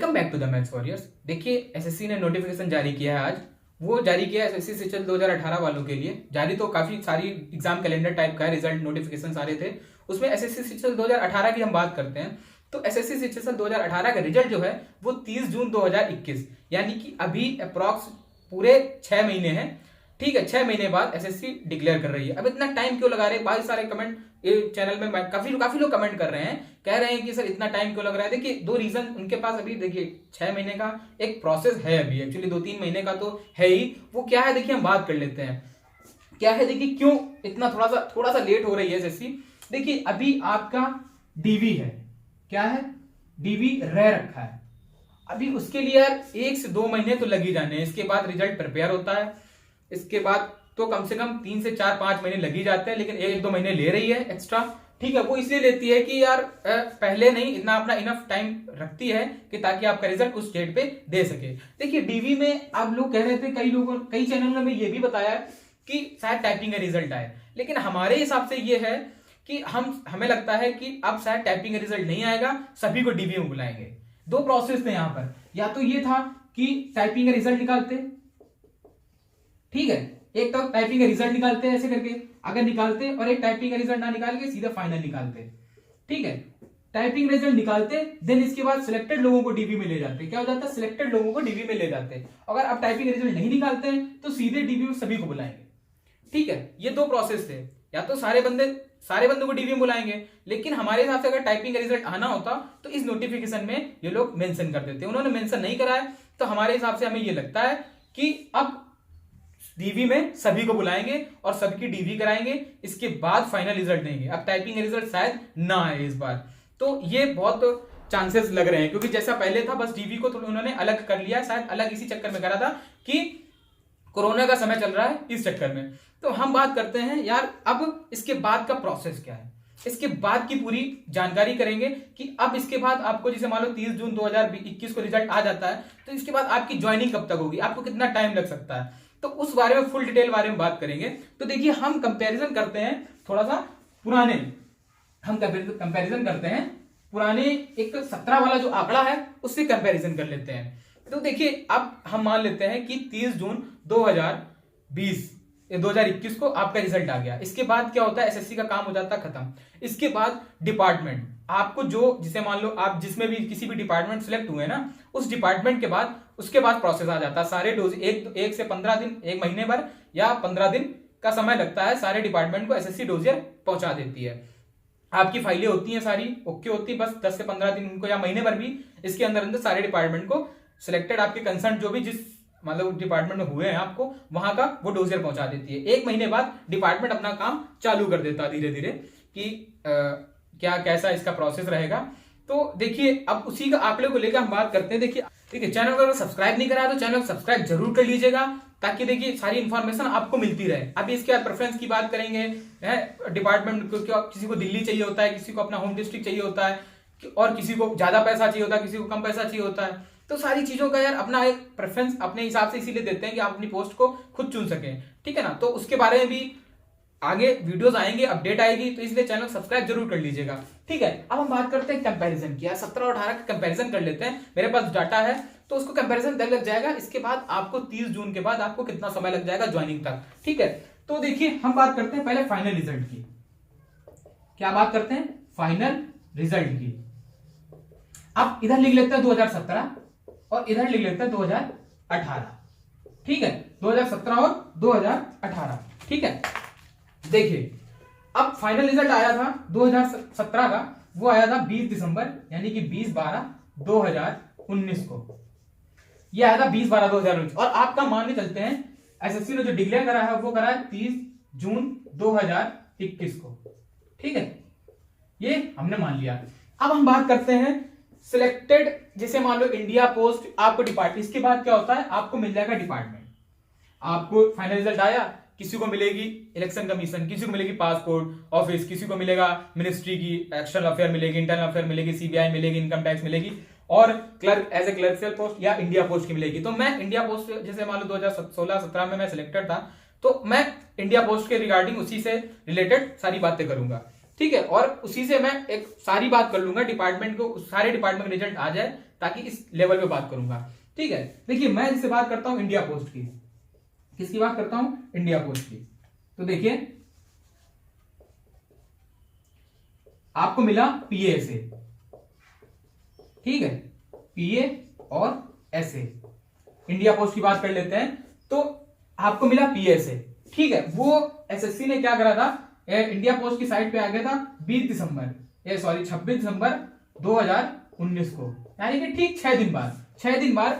Welcome back to the Maths Warriors. देखिए SSC ने notification जारी किया है आज। वो जारी किया है एसएससी सेशन 2018 वालों के लिए। जारी तो काफी सारी एग्जाम कैलेंडर टाइप का है, रिजल्ट नोटिफिकेशन सारे थे। उसमें एसएससी सेशन 2018 की हम बात करते हैं तो एसएससी सेशन 2018 का रिजल्ट जो है वो 30 जून 2021 यानी कि अभी अप्रॉक्स पूरे 6 महीने हैं। ठीक है, 6 महीने बाद एसएससी डिक्लेयर कर रही है। अब इतना टाइम क्यों लगा रहे हैं? बहुत सारे कमेंट ये चैनल में काफी लोग कमेंट कर रहे हैं, कह रहे हैं कि सर इतना टाइम क्यों लग रहा है। देखिए दो रीजन उनके पास अभी, देखिए 6 महीने का एक प्रोसेस है अभी, एक्चुअली 2-3 महीने का तो है ही। वो क्या है देखिए हम बात कर लेते हैं क्या है। देखिए क्यों इतना थोड़ा सा लेट हो रही है एसएससी। देखिए अभी आपका डीवी है, क्या है, डीवी रह रखा है अभी। उसके लिए यार 1 से 2 महीने तो लग ही जाने हैं। इसके बाद रिजल्ट प्रिपेयर होता है, इसके बाद तो कम से कम 3 से 4-5 महीने लग ही जाते हैं, लेकिन 1-2 महीने ले रही है एक्स्ट्रा। ठीक है, वो इसलिए लेती है कि यार पहले नहीं इतना अपना इनफ टाइम रखती है कि ताकि आपका रिजल्ट उस डेट पे दे सके। देखिए डीवी में आप लोग कह रहे थे, कई चैनलों में ये भी बताया कि शायद टाइपिंग का रिजल्ट आए, लेकिन हमारे हिसाब से ये है कि हमें लगता है कि अब शायद टाइपिंग का रिजल्ट नहीं आएगा, सभी को डीवी में बुलाएंगे। 2 प्रोसेस थे यहाँ पर, या तो ये था कि टाइपिंग का रिजल्ट निकालते, ठीक है, एक तो टाइपिंग का रिजल्ट निकालते हैं ऐसे करके अगर निकालते, और एक टाइपिंग का रिजल्ट ना निकाल के सीधा फाइनल निकालते। ठीक है, टाइपिंग रिजल्ट निकालते, देन इसके बाद सिलेक्टेड लोगों को डीवी में ले जाते। क्या हो जाता है, सिलेक्टेड लोगों को डीवी में ले जाते। अगर आप टाइपिंग रिजल्ट नहीं निकालते हैं तो सीधे डीवी में सभी को बुलाएंगे। ठीक है, ये 2 प्रोसेस थे, या तो सारे बंदों को डीवी में बुलाएंगे, लेकिन हमारे हिसाब से अगर टाइपिंग का रिजल्ट आना होता तो इस नोटिफिकेशन में ये लोग मेंशन कर देते। उन्होंने मेंशन नहीं करा है, तो हमारे हिसाब से हमें ये लगता है कि अब डीवी में सभी को बुलाएंगे और सबकी डीवी कराएंगे, इसके बाद फाइनल रिजल्ट देंगे। अब टाइपिंग रिजल्ट शायद ना आए इस बार, तो ये बहुत चांसेस लग रहे हैं, क्योंकि जैसा पहले था बस डीवी को तो उन्होंने अलग कर लिया, शायद अलग इसी चक्कर में करा था कि कोरोना का समय चल रहा है इस चक्कर में। तो हम बात करते हैं यार अब इसके बाद का प्रोसेस क्या है, इसके बाद की पूरी जानकारी करेंगे कि अब इसके बाद आपको, जैसे मान लो 30 जून 2021 को रिजल्ट आ जाता है, तो इसके बाद आपकी ज्वाइनिंग कब तक होगी, आपको कितना टाइम लग सकता है, तो उस बारे में फुल डिटेल बारे में बात करेंगे। तो देखिए हम कंपैरिजन करते हैं थोड़ा सा पुराने, कंपैरिजन करते हैं पुराने एक 17 वाला जो आंकड़ा है उससे कंपैरिजन कर लेते हैं। तो देखिए अब हम मान लेते हैं कि 30 जून 2021 को आपका रिजल्ट आ गया। इसके बाद क्या होता है, एसएससी का काम हो जाता है खत्म। इसके बाद डिपार्टमेंट, आपको जो, जिसे मान लो आप जिसमें भी किसी भी डिपार्टमेंट सिलेक्ट हुए ना, उस डिपार्टमेंट के बाद उसके बाद प्रोसेस आ जाता है। सारे डोज एक से 15 दिन, 1 महीने भर या 15 दिन का समय लगता है, सारे डिपार्टमेंट को एसएससी डोजियर पहुंचा देती है। आपकी फाइलें होती हैं सारी ओके होती है, बस 10 से 15 दिन इनको या महीने भर भी इसके अंदर सारे डिपार्टमेंट को सिलेक्टेड आपके कंसर्न जो भी जिस मतलब डिपार्टमेंट में हुए हैं आपको वहां का वो डोजियर पहुंचा देती है। 1 महीने बाद डिपार्टमेंट अपना काम चालू कर देता है धीरे धीरे कि क्या कैसा इसका प्रोसेस रहेगा। तो देखिए अब उसी का आंकड़े को लेकर हम बात करते हैं। देखिए ठीक है, चैनल को अगर सब्सक्राइब नहीं करा तो चैनल सब्सक्राइब जरूर कर लीजिएगा, ताकि देखिए सारी इंफॉर्मेशन आपको मिलती रहे। अभी इसके बाद प्रेफरेंस की बात करेंगे, डिपार्टमेंट को, किसी को दिल्ली चाहिए होता है, किसी को अपना होम डिस्ट्रिक्ट चाहिए होता है, और किसी को ज्यादा पैसा चाहिए होता है, किसी को कम पैसा चाहिए होता है। तो सारी चीजों का यार अपना एक प्रेफरेंस अपने हिसाब से इसीलिए देते हैं कि आप अपनी पोस्ट को खुद चुन सकें। ठीक है ना, तो उसके बारे में भी आगे वीडियोस आएंगे, अपडेट आएगी, तो इसलिए चैनल सब्सक्राइब जरूर कर लीजिएगा। ठीक है, अब हम बात करते हैं कंपैरिजन की। 17 और 18 का कंपैरिजन कर लेते हैं। मेरे पास डाटा है तो उसको कंपैरिजन तक लग जाएगा। इसके बाद आपको 30 जून के बाद आपको कितना समय लग जाएगा ज्वाइनिंग तक। ठीक है, तो देखिए हम बात करते हैं पहले फाइनल रिजल्ट की। क्या बात करते हैं, फाइनल रिजल्ट की। अब इधर लिख लेते हैं 2017 और इधर लिख लेते हैं 2018। ठीक है, 2017 और 2018। ठीक है, देखिए अब फाइनल रिजल्ट आया था 2017 का, वो आया था 20 दिसंबर यानी कि 20/12/2019 को। ये आया था 20/12/2019, और आपका मान के चलते हैं एसएससी ने जो डिक्लेयर करा है वो करा है 30 जून 2021 को। ठीक है, ये हमने मान लिया। अब हम बात करते हैं सिलेक्टेड, जैसे मान लो इंडिया पोस्ट आपको डिपार्टमेंट, इसके बाद क्या होता है आपको मिल जाएगा डिपार्टमेंट। आपको फाइनल रिजल्ट आया, किसी को मिलेगी इलेक्शन कमीशन, किसी को मिलेगी पासपोर्ट ऑफिस, किसी को मिलेगा मिनिस्ट्री की एक्सटर्नल अफेयर मिलेगी, इंटरनल अफेयर मिलेगी, सीबीआई मिलेगी, इनकम टैक्स मिलेगी, और clerk as a clerical post या इंडिया पोस्ट की मिलेगी। तो मैं इंडिया पोस्ट, जैसे मान लो 2016-17 में मैं सिलेक्टेड था, तो मैं इंडिया पोस्ट के रिगार्डिंग उसी से रिलेटेड सारी बातें करूंगा। ठीक है, और उसी से मैं एक सारी बात कर लूंगा डिपार्टमेंट को, सारे डिपार्टमेंट का रिजल्ट आ जाए, ताकि इस लेवल पे बात करूंगा। ठीक है, देखिए मैं जिससे बात करता हूं इंडिया पोस्ट की, किसकी बात करता हूं, इंडिया पोस्ट की। तो देखिए आपको मिला पीएसए, ठीक है, पीए और एसए, इंडिया पोस्ट की बात कर लेते हैं। तो आपको मिला पीएसए, ठीक है, वो एसएससी ने क्या करा था, इंडिया पोस्ट की साइट पे आ गया था 26 दिसंबर 2019 को, यानी कि ठीक 6 दिन बाद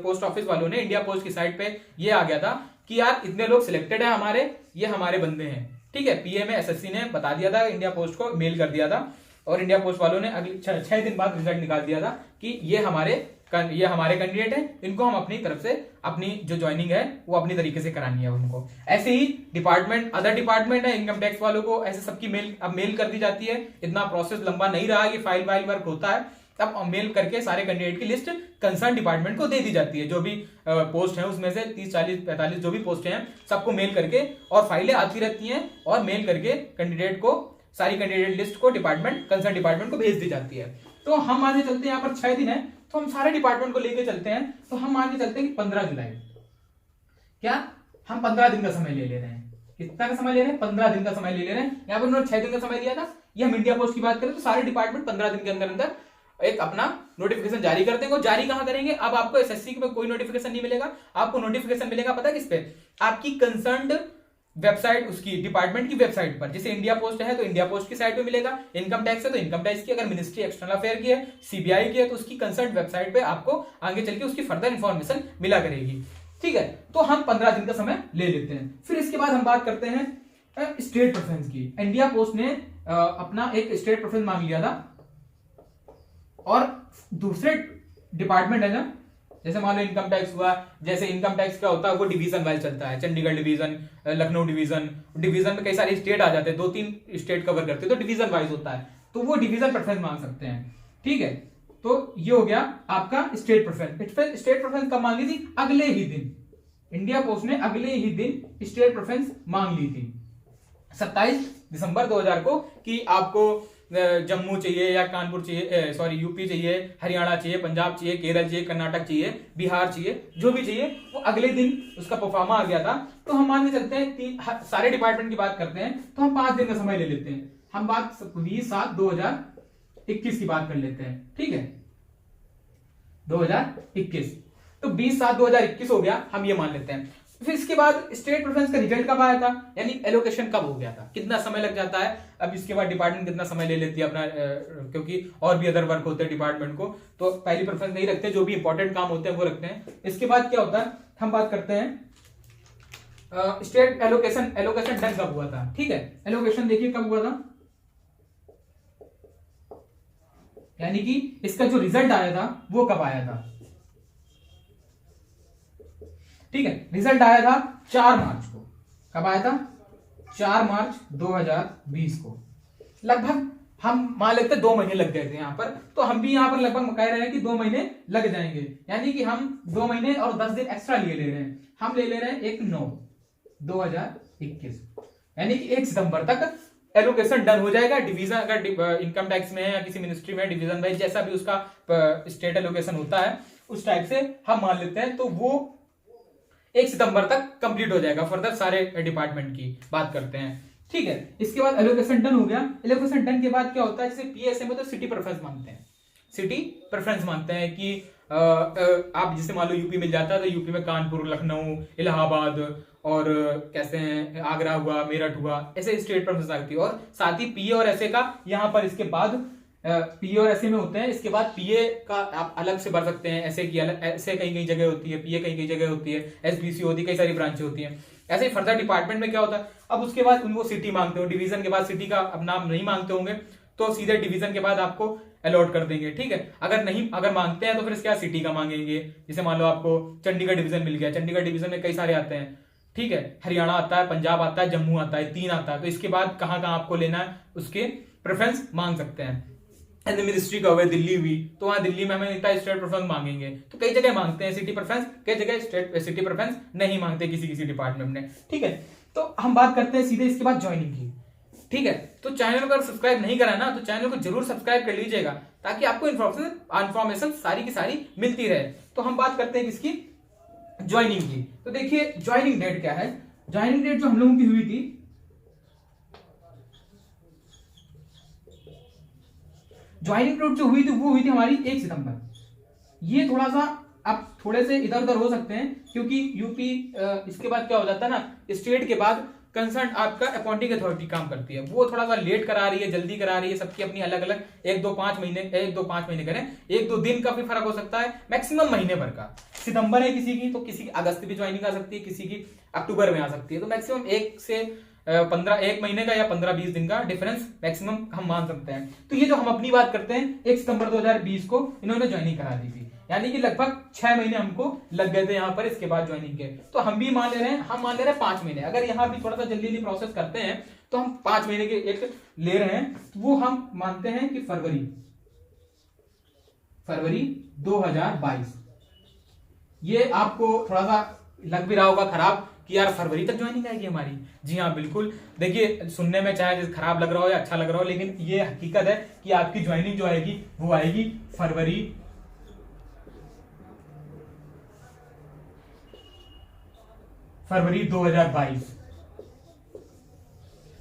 पोस्ट ऑफिस वालों ने इंडिया पोस्ट की साइट पे ये आ गया था कि यार इतने लोग सिलेक्टेड है हमारे, ये हमारे बंदे हैं। ठीक है, पीए में एसएससी ने बता दिया था, इंडिया पोस्ट को मेल कर दिया था, और इंडिया पोस्ट वालों ने अगले 6 दिन बाद रिजल्ट निकाल दिया था कि ये हमारे कैंडिडेट हैं, इनको हम अपनी तरफ से अपनी जो ज्वाइनिंग है वो अपनी तरीके से करानी है उनको। ऐसे ही अदर डिपार्टमेंट है, इनकम टैक्स वालों को ऐसे सबकी मेल कर दी जाती है। इतना प्रोसेस लंबा नहीं रहा कि फाइल वर्क होता है, तब मेल करके सारे कैंडिडेट की लिस्ट कंसर्न डिपार्टमेंट को दे दी जाती है। जो भी पोस्ट है उसमें से 30, 40, 45 जो भी पोस्ट हैं सबको मेल करके, और फाइलें आती रहती हैं, और मेल करके कैंडिडेट को सारी कैंडिडेट लिस्ट को कंसर्न डिपार्टमेंट को भेज दी जाती है। तो हम मान के चलते हैं, यहाँ पर 6 दिन है, तो हम सारे डिपार्टमेंट को लेके चलते हैं। तो हम मान के चलते हैं कि 15 जुलाई, क्या हम 15 दिन का समय ले रहे हैं। कितना का समय ले रहे हैं, 15 दिन का समय ले रहे हैं। यहाँ पर उन्होंने 6 दिन का समय लिया था। ये हम इंडिया पोस्ट की बात करें तो सारे डिपार्टमेंट 15 दिन के अंदर एक अपना नोटिफिकेशन जारी करते हैं। वो जारी कहां करेंगे, अब आपको एसएससी पे कोई नोटिफिकेशन नहीं मिलेगा, आपको नोटिफिकेशन मिलेगा पता किस पे, आपकी कंसर्न्ड वेबसाइट, उसकी डिपार्टमेंट की वेबसाइट पर। जैसे इंडिया पोस्ट है तो इंडिया पोस्ट की साइट पे मिलेगा, इनकम टैक्स है तो इनकम टैक्स की, अगर मिनिस्ट्री एक्सटर्नल अफेयर की है, सीबीआई की है, तो उसकी कंसर्न वेबसाइट पे आपको आगे चल के उसकी फर्दर इंफॉर्मेशन मिला करेगी। ठीक है, तो हम 15 दिन का समय ले लेते हैं। फिर इसके बाद हम बात करते हैं स्टेट प्रेफरेंस की। इंडिया पोस्ट ने अपना एक स्टेट प्रेफरेंस मांग लिया था, और दूसरे डिपार्टमेंट है ना, जैसे मान लो इनकम टैक्स हुआ, जैसे इनकम टैक्स क्या होता है वो डिवीजन वाइज चलता है, चंडीगढ़ डिवीजन, लखनऊ डिवीजन में कई सारे स्टेट आ जाते हैं, 2-3 स्टेट कवर करते हैं, तो डिवीजन वाइज होता है, तो वो डिवीजन प्रेफरेंस मांग सकते हैं। ठीक है, तो ये हो गया आपका स्टेट प्रेफरेंस। स्टेट प्रेफरेंस कब मांगी थी, अगले ही दिन, इंडिया पोस्ट ने अगले ही दिन स्टेट प्रेफरेंस मांग ली थी 27 दिसंबर 2000 को, कि आपको जम्मू चाहिए या कानपुर चाहिए, यूपी चाहिए, हरियाणा चाहिए, पंजाब चाहिए, केरल चाहिए, कर्नाटक चाहिए, बिहार चाहिए, जो भी चाहिए, वो अगले दिन उसका परफॉर्मा आ गया था। तो हम मान के चलते हैं सारे डिपार्टमेंट की बात करते हैं, तो हम 5 दिन का समय ले लेते हैं। हम बात 20/7/2021 की बात कर लेते हैं। ठीक है, 2021, तो 20/7/2021 हो गया, हम ये मान लेते हैं। फिर इसके बाद स्टेट प्रेफरेंस का रिजल्ट कब आया था, यानी एलोकेशन कब हो गया था, कितना समय लग जाता है। अब इसके बाद डिपार्टमेंट कितना समय ले लेती है अपना, क्योंकि और भी अदर वर्क होते हैं डिपार्टमेंट को, तो पहली प्रेफरेंस नहीं रखते, जो भी इंपॉर्टेंट काम होते हैं वो रखते हैं। इसके बाद क्या होता है, हम बात करते हैं स्टेट एलोकेशन डन कब हुआ था। ठीक है, एलोकेशन देखिए कब हुआ था, यानी कि इसका जो रिजल्ट आया था वो कब आया था। ठीक है, रिजल्ट आया था 4 मार्च को। कब आया था, 4 मार्च 2020 को। लगभग हम मान लेते 2 महीने लग गए थे यहाँ पर, तो हम भी यहाँ पर लगभग कह रहे हैं कि 2 महीने लग जाएंगे, यानी कि हम 2 महीने और 10 दिन एक्स्ट्रा ले रहे हैं। हम ले रहे हैं 1/9/2021, यानी कि 1 सितंबर तक एलोकेशन डन हो जाएगा। डिवीजन अगर इनकम टैक्स में है या किसी मिनिस्ट्री में डिवीजन वाइज जैसा भी उसका स्टेट एलोकेशन होता है, उस टाइप से हम मान लेते हैं, तो वो 1 सितंबर तक कंप्लीट हो जाएगा। फर्दर सारे डिपार्टमेंट की बात करते हैं। ठीक है, इसके बाद एलोकेशन डन हो गया। एलोकेशन डन के बाद क्या होता है, जैसे पीएसए में तो सिटी प्रेफरेंस मांगते हैं, सिटी प्रेफरेंस मांगते हैं कि आप जैसे मान लो यूपी मिल जाता है, तो यूपी में कानपुर, लखनऊ, इलाहाबाद, और कैसे हैं आगरा हुआ, मेरठ हुआ, ऐसे स्टेट प्रेफरेंस आती है। और साथ ही पीए और एसए का यहाँ पर इसके बाद पीए और एसए में होते हैं। इसके बाद पीए का आप अलग से भर सकते हैं, एसए की अलग, एसए कई जगह होती है, पीए कई जगह होती है, एसबीसी होती है, कई सारी ब्रांचें होती हैं। ऐसे ही फर्दर डिपार्टमेंट में क्या होता है, अब उसके बाद उनको सिटी मांगते हो, डिवीजन के बाद सिटी का अब नाम नहीं मांगते होंगे, तो सीधे डिवीजन के बाद आपको अलॉट कर देंगे। ठीक है, अगर मांगते हैं तो फिर इसके बाद सिटी का मांगेंगे। जैसे मान लो आपको चंडीगढ़ डिवीजन मिल गया, चंडीगढ़ डिवीजन में कई सारे आते हैं। ठीक है, हरियाणा आता है, पंजाब आता है, जम्मू आता है, 3 आता है, तो इसके बाद कहाँ आपको लेना है उसके प्रेफरेंस मांग सकते हैं। मिनिस्ट्री का हुआ, दिल्ली हुई, तो वहां दिल्ली में हमें इतना स्टेट प्रेफरेंस मांगेंगे, तो कई जगह मांगते हैं सिटी प्रेफरेंस, कई जगह स्टेट सिटी प्रेफरेंस नहीं मांगते किसी डिपार्टमेंट में। ठीक है, तो हम बात करते हैं सीधे इसके बाद ज्वाइनिंग की। ठीक है, तो चैनल को अगर सब्सक्राइब नहीं करा ना, तो चैनल को जरूर सब्सक्राइब कर लीजिएगा, ताकि आपको इन्फॉर्मेशन सारी की सारी मिलती रहे। तो हम बात करते हैं किसकी, ज्वाइनिंग की। तो देखिए ज्वाइनिंग डेट क्या है। ज्वाइनिंग डेट जो हम लोगों की हुई थी, ज्वाइनिंग डेट जो हुई थी वो हुई थी हमारी 1 सितंबर। ये थोड़ा सा अब थोड़े से इधर उधर हो सकते हैं, क्योंकि यूपी इसके बाद क्या हो जाता है ना, स्टेट के बाद कंसर्न आपका अपॉइंटिंग अथॉरिटी काम करती है, वो थोड़ा सा लेट करा रही है, जल्दी करा रही है, सबकी अपनी अलग अलग 1-2-5 महीने करें, 1-2 दिन का भी फर्क हो सकता है, मैक्सिमम महीने भर का। सितंबर है किसी की, तो किसी की अगस्त भी ज्वाइनिंग आ सकती है, किसी की अक्टूबर में आ सकती है, तो मैक्सिमम 1 से 1 महीने का या 15-20 दिन का डिफरेंस मैक्सिमम हम मान सकते हैं। तो ये जो हम अपनी बात करते हैं, 1 सितंबर 2020 को इन्होंने ज्वाइनिंग करा दी थी, यानी कि लगभग 6 महीने हमको लग गए थे यहाँ पर इसके बाद ज्वाइनिंग के। तो हम भी मान ले रहे हैं, हम मान ले रहे हैं 5 महीने। अगर यहाँ भी थोड़ा सा जल्दी प्रोसेस करते हैं तो हम 5 महीने के एक ले रहे हैं, तो वो हम मानते हैं कि फरवरी 2022। ये आपको थोड़ा सा लग भी रहा होगा खराब कि यार फरवरी तक ज्वाइनिंग आएगी हमारी। जी हाँ बिल्कुल, देखिए सुनने में चाहे खराब लग रहा हो या अच्छा लग रहा हो, लेकिन ये हकीकत है कि आपकी ज्वाइनिंग जो आएगी वो आएगी फरवरी 2022।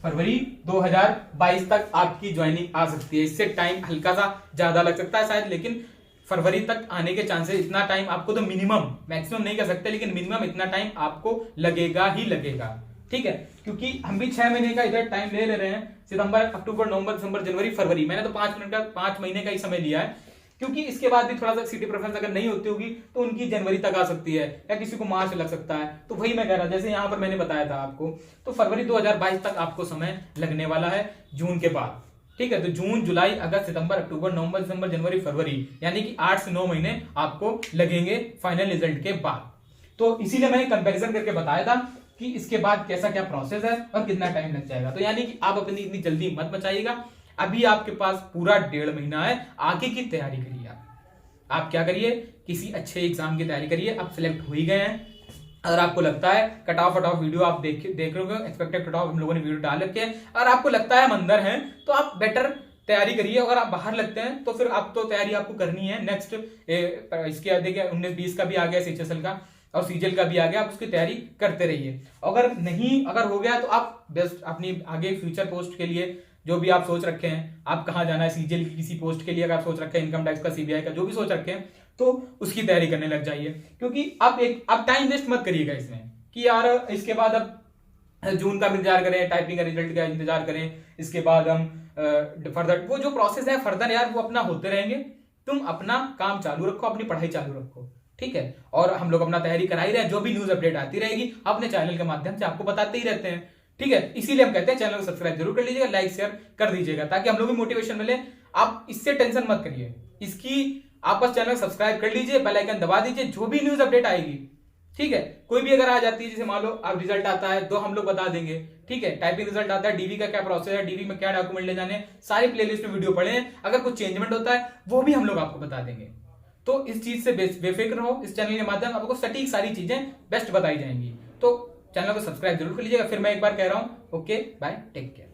फरवरी 2022 तक आपकी ज्वाइनिंग आ सकती है। इससे टाइम हल्का सा ज्यादा लग सकता है शायद, लेकिन फरवरी तक आने के चांसेस, इतना टाइम आपको तो मिनिमम, मैक्सिमम नहीं कर सकते, लेकिन मिनिमम इतना टाइम आपको लगेगा ही लगेगा। ठीक है, क्योंकि हम भी 6 महीने का इधर टाइम ले रहे हैं, सितंबर, अक्टूबर, नवंबर, दिसंबर, जनवरी, फरवरी। मैंने तो 5 महीने का ही समय लिया है, क्योंकि इसके बाद भी थोड़ा सा सिटी प्रेफरेंस अगर नहीं होती होगी तो उनकी जनवरी तक आ सकती है, या किसी को मार्च लग सकता है। तो वही मैं कह रहा, जैसे यहां पर मैंने बताया था आपको, तो फरवरी 2022 तक आपको समय लगने वाला है जून के बाद। ठीक है, तो जून, जुलाई, अगस्त, सितंबर, अक्टूबर, नवंबर, दिसंबर, जनवरी, फरवरी, यानी कि 8 से 9 महीने आपको लगेंगे फाइनल रिजल्ट के बाद। तो इसीलिए मैंने कंपैरिजन करके बताया था कि इसके बाद कैसा क्या प्रोसेस है और कितना टाइम लग जाएगा। तो यानी कि आप अपनी इतनी जल्दी मत मचाइएगा, अभी आपके पास पूरा 1.5 महीना है, आगे की तैयारी करिए। आप क्या करिए, किसी अच्छे एग्जाम की तैयारी करिए। आप सिलेक्ट हो ही गए हैं, अगर आपको लगता है कट ऑफ वीडियो आप देख रहे हो, एक्सपेक्टेड कट ऑफ हम लोगों ने वीडियो डाल रखे हैं, अगर आपको लगता है हम अंदर हैं तो आप बेटर तैयारी करिए। अगर आप बाहर लगते हैं तो फिर आप तो तैयारी आपको करनी है। नेक्स्ट इसके देखिए 19-20 का भी आ गया, CHSL का और CGL का भी आ गया, आप उसकी तैयारी करते रहिए। अगर हो गया तो आप बेस्ट अपनी आगे फ्यूचर पोस्ट के लिए जो भी आप सोच रखे हैं, आप कहाँ जाना है, CGL की किसी पोस्ट के लिए अगर आप सोच रखे हैं, इनकम टैक्स का, CBI का, जो भी सोच रखे हैं, तो उसकी तैयारी करने लग जाइए। क्योंकि आप टाइम वेस्ट मत करिएगा इसमें कि यार इसके बाद अब जून का इंतजार करें, टाइपिंग का रिजल्ट का इंतजार करें, इसके बाद हम फर्दर वो जो प्रोसेस है फर्दर यार वो अपना होते रहेंगे। तुम अपना काम चालू रखो, अपनी पढ़ाई चालू रखो। ठीक है, और हम लोग अपना तैयारी करा ही रहे हैं, जो भी न्यूज अपडेट आती रहेगी अपने चैनल के माध्यम से आपको बताते ही रहते हैं। ठीक है, इसीलिए हम कहते हैं चैनल को सब्सक्राइब जरूर कर लीजिएगा, लाइक शेयर कर दीजिएगा, ताकि हम लोग भी मोटिवेशन मिले। आप इससे टेंशन मत करिए, इसकी आप बस चैनल सब्सक्राइब कर लीजिए, बेल आइकन दबा दीजिए, जो भी न्यूज अपडेट आएगी, ठीक है, कोई भी अगर आ जाती है, जैसे मान लो अब रिजल्ट आता है तो हम लोग बता देंगे। ठीक है, टाइपिंग रिजल्ट आता है, डीवी का क्या प्रोसेस है, डीवी में क्या डॉक्यूमेंट ले जाने, सारी प्लेलिस्ट में वीडियो पढ़े हैं, अगर कुछ चेंजमेंट होता है वो भी हम लोग आपको बता देंगे। तो इस चीज से बेफिक्र रहो, इस चैनल के माध्यम आपको सटीक सारी चीजें बेस्ट बताई जाएंगी। तो चैनल को सब्सक्राइब जरूर कर लीजिएगा। फिर मैं एक बार कह रहा हूं, ओके बाय, टेक केयर।